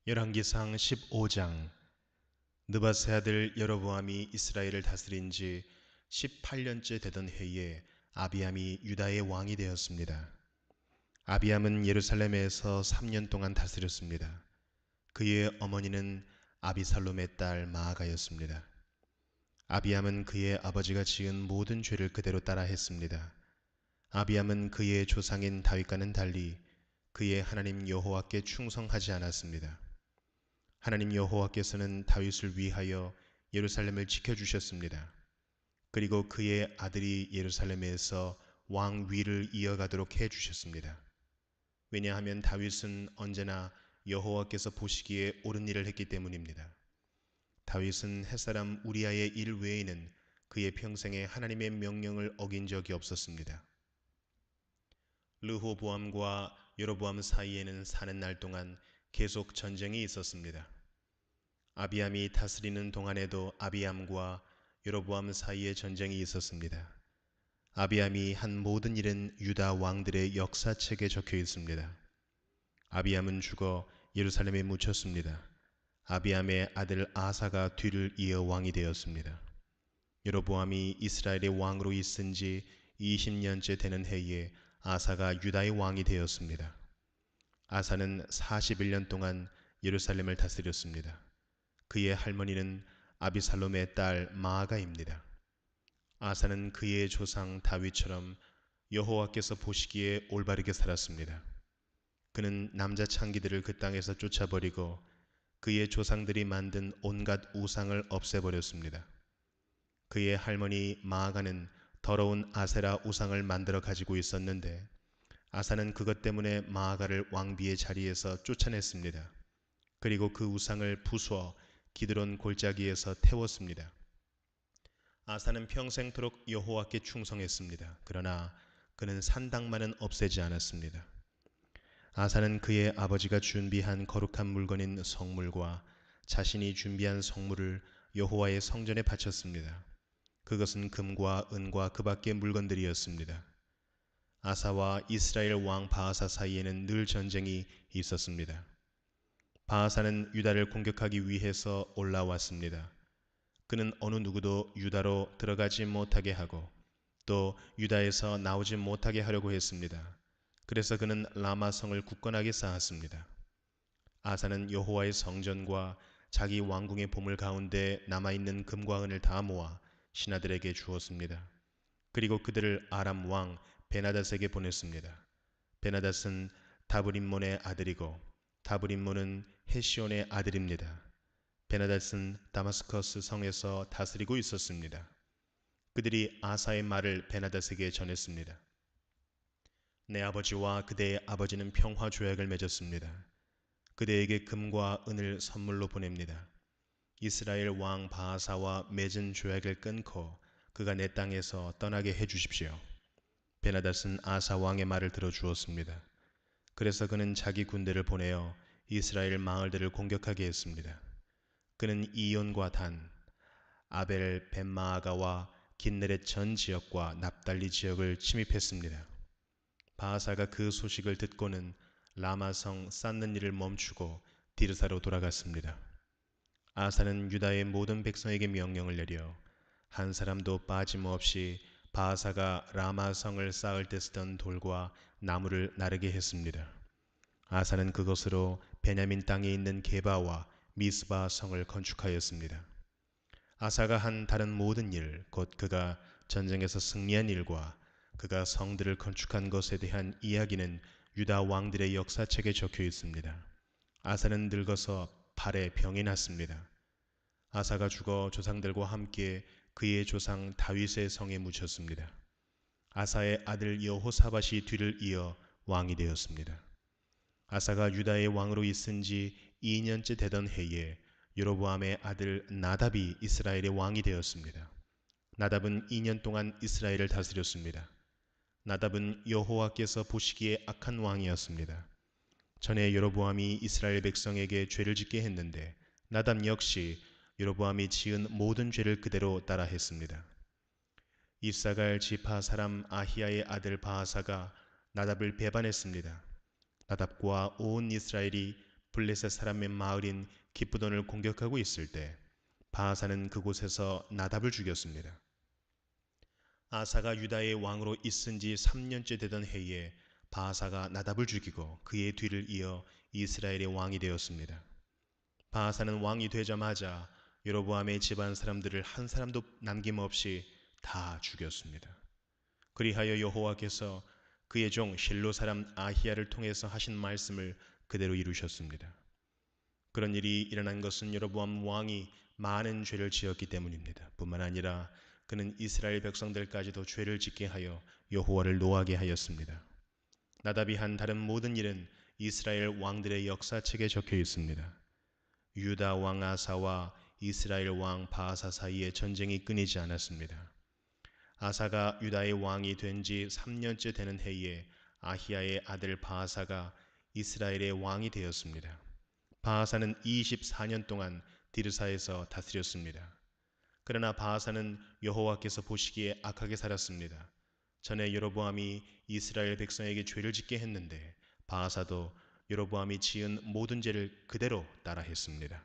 열왕기상 15장. 느바세 아들 여로보암이 이스라엘을 다스린 지 18년째 되던 해에 아비암이 유다의 왕이 되었습니다. 아비암은 예루살렘에서 3년 동안 다스렸습니다. 그의 어머니는 아비살롬의 딸 마아가였습니다. 아비암은 그의 아버지가 지은 모든 죄를 그대로 따라 했습니다. 아비암은 그의 조상인 다윗과는 달리 그의 하나님 여호와께 충성하지 않았습니다. 하나님 여호와께서는 다윗을 위하여 예루살렘을 지켜주셨습니다. 그리고 그의 아들이 예루살렘에서 왕위를 이어가도록 해주셨습니다. 왜냐하면 다윗은 언제나 여호와께서 보시기에 옳은 일을 했기 때문입니다. 다윗은 햇사람 우리아의 일 외에는 그의 평생에 하나님의 명령을 어긴 적이 없었습니다. 르호보암과 여로보암 사이에는 사는 날 동안 계속 전쟁이 있었습니다. 아비암이 다스리는 동안에도 아비암과 여로보암 사이에 전쟁이 있었습니다. 아비암이 한 모든 일은 유다 왕들의 역사책에 적혀 있습니다. 아비암은 죽어 예루살렘에 묻혔습니다. 아비암의 아들 아사가 뒤를 이어 왕이 되었습니다. 여로보암이 이스라엘의 왕으로 있은 지 20년째 되는 해에 아사가 유다의 왕이 되었습니다. 아사는 41년 동안 예루살렘을 다스렸습니다. 그의 할머니는 아비살롬의 딸 마아가입니다. 아사는 그의 조상 다윗처럼 여호와께서 보시기에 올바르게 살았습니다. 그는 남자 창기들을 그 땅에서 쫓아버리고 그의 조상들이 만든 온갖 우상을 없애버렸습니다. 그의 할머니 마아가는 더러운 아세라 우상을 만들어 가지고 있었는데 아사는 그것 때문에 마아가를 왕비의 자리에서 쫓아냈습니다. 그리고 그 우상을 부수어 기드론 골짜기에서 태웠습니다. 아사는 평생토록 여호와께 충성했습니다. 그러나 그는 산당만은 없애지 않았습니다. 아사는 그의 아버지가 준비한 거룩한 물건인 성물과 자신이 준비한 성물을 여호와의 성전에 바쳤습니다. 그것은 금과 은과 그 밖의 물건들이었습니다. 아사와 이스라엘 왕 바하사 사이에는 늘 전쟁이 있었습니다. 바하사는 유다를 공격하기 위해서 올라왔습니다. 그는 어느 누구도 유다로 들어가지 못하게 하고 또 유다에서 나오지 못하게 하려고 했습니다. 그래서 그는 라마성을 굳건하게 쌓았습니다. 아사는 여호와의 성전과 자기 왕궁의 보물 가운데 남아있는 금과 은을 다 모아 신하들에게 주었습니다. 그리고 그들을 아람 왕 베나닷에게 보냈습니다. 베나닷은 다브림몬의 아들이고 다브림몬은 헤시온의 아들입니다. 베나닷은 다마스커스 성에서 다스리고 있었습니다. 그들이 아사의 말을 베나닷에게 전했습니다. 내 아버지와 그대의 아버지는 평화 조약을 맺었습니다. 그대에게 금과 은을 선물로 보냅니다. 이스라엘 왕 바하사와 맺은 조약을 끊고 그가 내 땅에서 떠나게 해주십시오. 베나닷은 아사 왕의 말을 들어주었습니다. 그래서 그는 자기 군대를 보내어 이스라엘 마을들을 공격하게 했습니다. 그는 이온과 단, 아벨 벳마아가와 긴네렛 전 지역과 납달리 지역을 침입했습니다. 바하사가 그 소식을 듣고는 라마성 쌓는 일을 멈추고 디르사로 돌아갔습니다. 아사는 유다의 모든 백성에게 명령을 내려 한 사람도 빠짐없이 바하사가 라마성을 쌓을 때 쓰던 돌과 나무를 나르게 했습니다. 아사는 그것으로 베냐민 땅에 있는 게바와 미스바 성을 건축하였습니다. 아사가 한 다른 모든 일, 곧 그가 전쟁에서 승리한 일과 그가 성들을 건축한 것에 대한 이야기는 유다 왕들의 역사책에 적혀 있습니다. 아사는 늙어서 팔에 병이 났습니다. 아사가 죽어 조상들과 함께 그의 조상 다윗의 성에 묻혔습니다. 아사의 아들 여호사밧이 뒤를 이어 왕이 되었습니다. 아사가 유다의 왕으로 있은 지 2년째 되던 해에 여로보암의 아들 나답이 이스라엘의 왕이 되었습니다. 나답은 2년 동안 이스라엘을 다스렸습니다. 나답은 여호와께서 보시기에 악한 왕이었습니다. 전에 여로보암이 이스라엘 백성에게 죄를 짓게 했는데 나답 역시 여로보암이 지은 모든 죄를 그대로 따라 했습니다. 이사갈 지파 사람 아히야의 아들 바하사가 나답을 배반했습니다. 나답과 온 이스라엘이 블레셋 사람의 마을인 기브돈을 공격하고 있을 때 바하사는 그곳에서 나답을 죽였습니다. 아사가 유다의 왕으로 있은 지 3년째 되던 해에 바하사가 나답을 죽이고 그의 뒤를 이어 이스라엘의 왕이 되었습니다. 바하사는 왕이 되자마자 여로보암의 집안 사람들을 한 사람도 남김없이 다 죽였습니다. 그리하여 여호와께서 그의 종 실로 사람 아히야를 통해서 하신 말씀을 그대로 이루셨습니다. 그런 일이 일어난 것은 여로보암 왕이 많은 죄를 지었기 때문입니다. 뿐만 아니라 그는 이스라엘 백성들까지도 죄를 짓게 하여 여호와를 노하게 하였습니다. 나답이 한 다른 모든 일은 이스라엘 왕들의 역사책에 적혀 있습니다. 유다 왕 아사와 이스라엘 왕 바하사 사이에 전쟁이 끊이지 않았습니다. 아사가 유다의 왕이 된 지 3년째 되는 해에 아히야의 아들 바하사가 이스라엘의 왕이 되었습니다. 바하사는 24년 동안 디르사에서 다스렸습니다. 그러나 바하사는 여호와께서 보시기에 악하게 살았습니다. 전에 여로보암이 이스라엘 백성에게 죄를 짓게 했는데 바하사도 여로보암이 지은 모든 죄를 그대로 따라 했습니다.